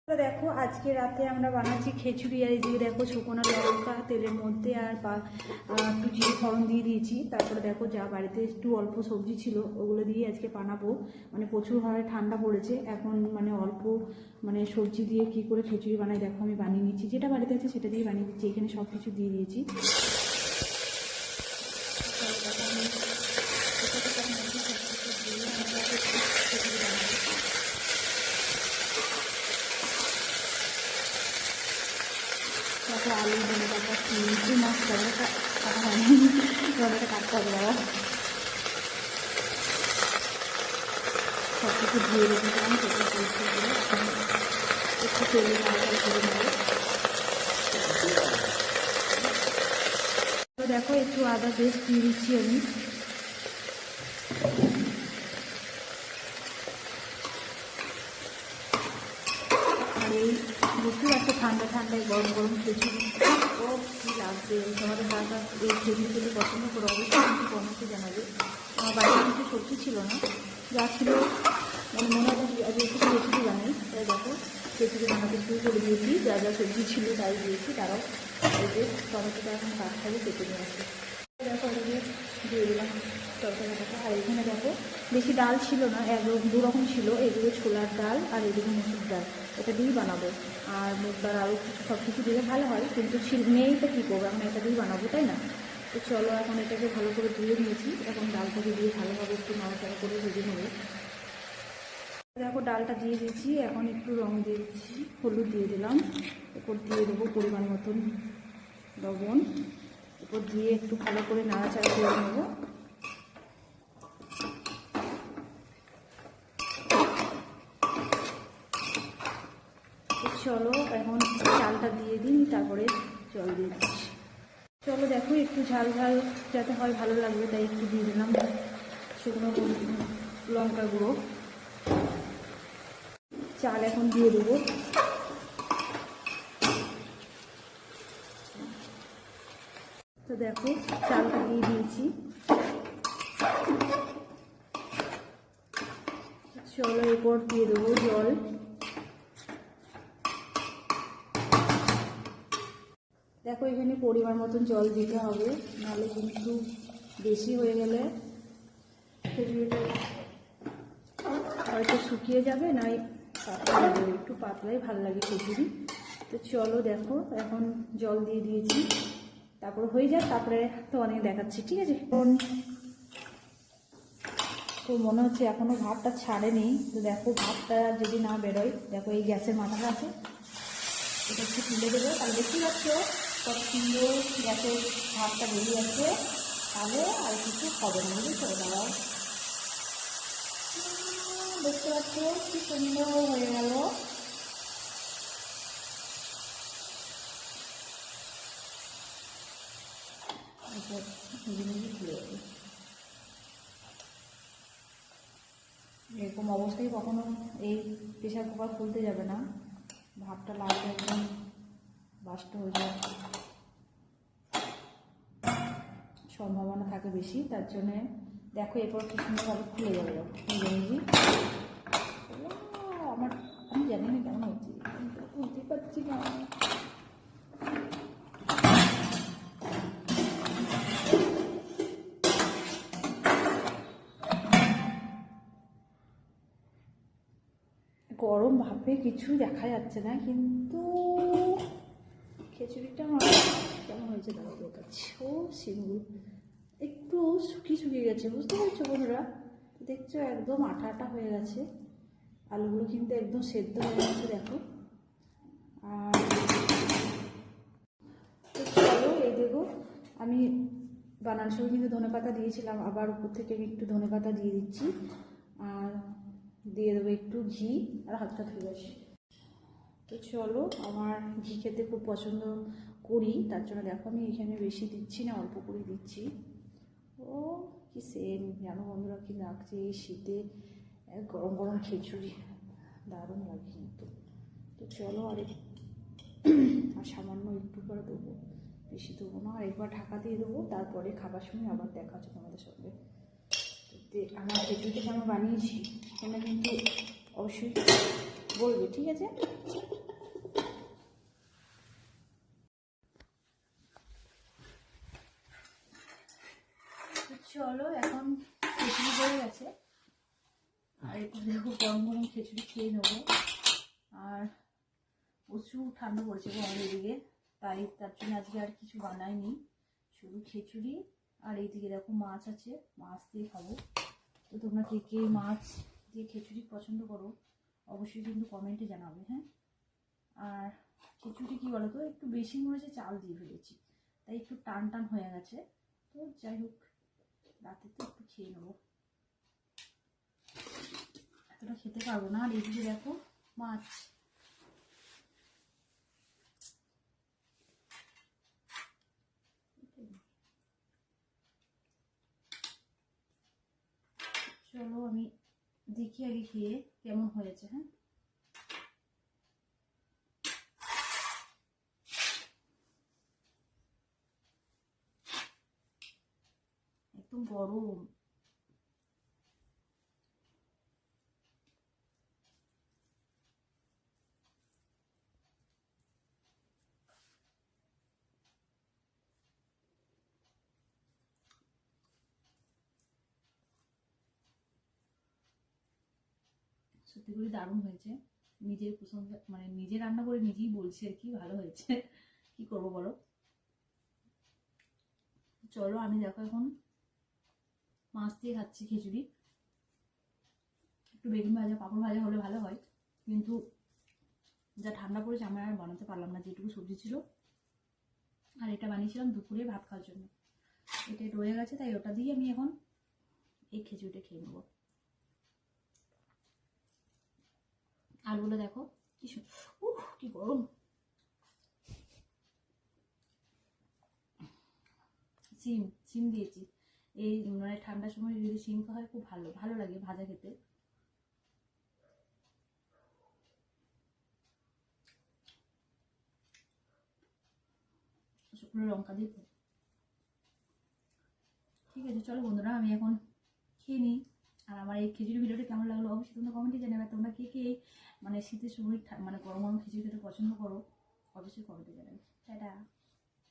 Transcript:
দেখো আজকে রাতে আমরা বানাচ্ছি খিচুড়ি। আর এদিকে দেখো শুকনো লঙ্কা তেলের মধ্যে আর একটু জিরে ফোড়ন দিয়ে দিয়েছি। তারপরে দেখো যা বাড়িতে একটু অল্প সবজি ছিল ওগুলো দিয়ে আজকে বানাবো। মানে প্রচুর হারে ঠান্ডা পড়েছে এখন, মানে অল্প সবজি দিয়ে কি করে খিচুড়ি বানাই দেখো আমি বানিয়ে নিচ্ছি। যেটা বাড়িতে আছে সেটা দিয়ে বানিয়ে দিচ্ছি। এখানে সব কিছু দিয়ে দিয়েছি। তারপর আলু ধনে পাতা চিংড়ি মাছ কাটা হয়নি, ধনেটা কাটতে হবে বাবা। সব কিছু ধুয়ে রেখেছিলাম সেটা পরিষ্কার করে এখন একটু তেলে নাড়াচাড়া করে নেব। দেখো একটু আদা পেস্ট দিয়ে দিচ্ছি আমি। আর এই বুঝতে পারছো ঠান্ডা ঠান্ডায় গরম গরম খিচুড়ি ও কী লাগবে। তোমাদের দাদা এই খিচুড়ি খেতে পছন্দ করে অবশ্যই কিন্তু কমেন্টে জানাবে। আমার বাড়িতে কিছু সবজি ছিল না, যা ছিল মনে হয় আজ একটু খিচুড়ি বানাই। তাই দেখো খিচুড়ি বানাতে শুরু করে দিয়েছি। যা যা সবজি ছিল তাই দিয়েছি। তারাও এই যে টমেটোটা এখন কাটতে কেটে নিয়ে আসে। দেখো ওদিকে দিয়ে দিলাম তরকারিটাকে। আর এখানে দেখো বেশি ডাল ছিল না, দু রকম ছিল। এদিকে ছোলার ডাল আর এদিকে মুসুর ডাল, এটা দিয়েই বানাবো। আর মুগ ডাল আরও কিছু সব কিছু দিলে ভালো হয়, কিন্তু নেই তো কী করবো, এখন এটা দিয়েই বানাবো তাই না। তো চলো এখন এটাকে ভালো করে ধুয়ে নিয়েছি। এখন ডালটাকে দিয়ে ভালোভাবে একটু নাড়াচাড়া করে ভেজে নেবো। দেখো ডালটা দিয়ে দিয়েছি। এখন একটু রং দিয়ে দিচ্ছি, হলুদ দিয়ে দিলাম। এরপর দিয়ে দেবো পরিমাণ মতন লবণ। এরপর দিয়ে একটু ভালো করে নাড়াচাড়া করে নেবো। চলো এখন চালটা দিয়ে দিই, তারপরে জল দিয়ে দিচ্ছি। চলো দেখো একটু ঝাল ঝাল যাতে হয় ভালো লাগবে, তাই একটু দিয়ে দিলাম শুকনো লঙ্কা গুঁড়ো। চাল এখন দিয়ে দেবো। তো দেখো চালটা দিয়ে দিয়েছি। চলো এরপর দিয়ে দেবো জল। দেখো এখানে পরিমাণ মতন জল দিতে হবে, নাহলে কিন্তু বেশি হয়ে গেলে খিচুড়িটা হয়তো শুকিয়ে যাবে, নাই পাতলা যাবে। একটু পাতলাই ভালো লাগে খিচুড়ি। তো চলো দেখো এখন জল দিয়ে দিয়েছি, তারপর হয়ে যায়, তারপরে তো অনেক দেখাচ্ছি, ঠিক আছে। তো মনে হচ্ছে এখনো ভাতটা ছাড়েনি। তো দেখো ভাতটা যদি না বেরোয়, দেখো এই গ্যাসের মাথাটা আছে, এটা একটু তুলে দেবো। তাহলে দেখতে পাচ্ছ কত সুন্দর গ্যাসের ভাতটা বেরিয়ে আছে। তাহলে আর কিছু হবে না, বুঝেছো দাঁড়াও। দেখতে পাচ্ছ কি সুন্দর হয়ে গেল। এরকম অবস্থায় কখনো এই প্রেশার কুকার খুলতে যাবে না, ভাতটা লাগবে একদম বাষ্ট হয়ে যাওয়ার সম্ভাবনা থাকে বেশি। তার জন্যে দেখো এরপর কি সুন্দরভাবে খুলে যাবে নিজে নিজেই। আমি জানি না কেমন হচ্ছে, বুঝতে পারছি না। গরম ভাবে কিছু দেখা যাচ্ছে না, কিন্তু খিচুড়িটা কেমন হয়েছে দাঁড়া দেখাচ্ছি। ও শিমগুলো একটু শুকিয়ে গেছে, বুঝতে পারছো বন্ধুরা। দেখছো একদম আঠা আঠা হয়ে গেছে। আলুগুলো কিন্তু একদম সেদ্ধ হয়ে গেছে দেখো। আর চলো এই দেখো আমি বানানোর সময় কিন্তু ধনেপাতা দিয়েছিলাম, আবার উপর থেকে আমি একটু ধনেপাতা দিয়ে দিচ্ছি। আর দিয়ে দেবো একটু ঘি, আর হাতটা ধুয়ে আসি। তো চলো আমার ঘি খেতে খুব পছন্দ করি, তার জন্য দেখো আমি এখানে বেশি দিচ্ছি না, অল্প করে দিচ্ছি। ও কি সেম জানো বন্ধুরা, কি লাগছে এই শীতে গরম গরম খিচুড়ি, দারুণ লাগে কিন্তু। তো চলো আর সামান্য একটু করে দেবো, বেশি দেবো না। আর একবার ঢাকা দিয়ে দেবো, তারপরে খাবার সময় আবার দেখা হচ্ছে তোমাদের সঙ্গে। আমার খিচুড়িটা কেমন বানিয়েছি সেটা কিন্তু অবশ্যই বলবে, ঠিক আছে। চলো এখন খিচুড়ি হয়ে গেছে, আর একটু দেখো গরম গরম খিচুড়ি খেয়ে নেবো। আর প্রচুর ঠান্ডা পড়েছে গো আমাদের এদিকে, তাই তার জন্য আজকে আর কিছু বানাইনি, শুধু খিচুড়ি। আর এইদিকে দেখো মাছ আছে, মাছ দিয়ে খাবো। তো তোমরা কে কে মাছ দিয়ে খিচুড়ি পছন্দ করো অবশ্যই কিন্তু কমেন্টে জানাবে, হ্যাঁ। আর খিচুড়ি কী বলো তো, একটু বেশি মনে হচ্ছে চাল দিয়ে ফেলেছি, তাই একটু টান টান হয়ে গেছে। তো যাই হোক, রাতে তো একটু খেয়ে নেবো, এতটা খেতে পারবো না। আর এইদিকে দেখো মাছ, চলো আমি দেখি আগে খেয়ে কেমন হয়েছে, হ্যাঁ। একদম গরম। সত্যি করে দারুণ হয়েছে, নিজের পছন্দ মানে নিজে রান্না করে নিজেই বলছি আর কি ভালো হয়েছে। কি করবো বলো। চলো আমি দেখো এখন মাছ দিয়ে খাচ্ছি খিচুড়ি, একটু বেগুন ভাজা পাঁপড় ভাজা হলে ভালো হয়, কিন্তু যা ঠান্ডা পড়েছে আমরা আর বানাতে পারলাম না, যেটুকু সবজি ছিল। আর এটা বানিয়েছিলাম দুপুরে ভাত খাওয়ার জন্য, এটা রয়ে গেছে, তাই ওটা দিয়ে আমি এখন এই খিচুড়িটা খেয়ে নেবো। আলুগুলো দেখো কি কি গরম। সিম সিম দিয়েছি, এই মানে ঠান্ডার সময় যদি সিম খাওয়া হয় খুব ভালো ভালো লাগে ভাজা খেতে। শুকনো লঙ্কা দিয়ে। ঠিক আছে চলো বন্ধুরা, আমি এখন খেয়ে নিই। আর আমার এই খিচুড়ি ভিডিওটা কেমন লাগলো অবশ্যই তোমরা কমেন্টে জানাবে। তোমরা কে কে মানে শীতের সময় মানে গরম গরম খিচুড়ি খেতে পছন্দ করো অবশ্যই কমেন্টে জানাবে। টাটা।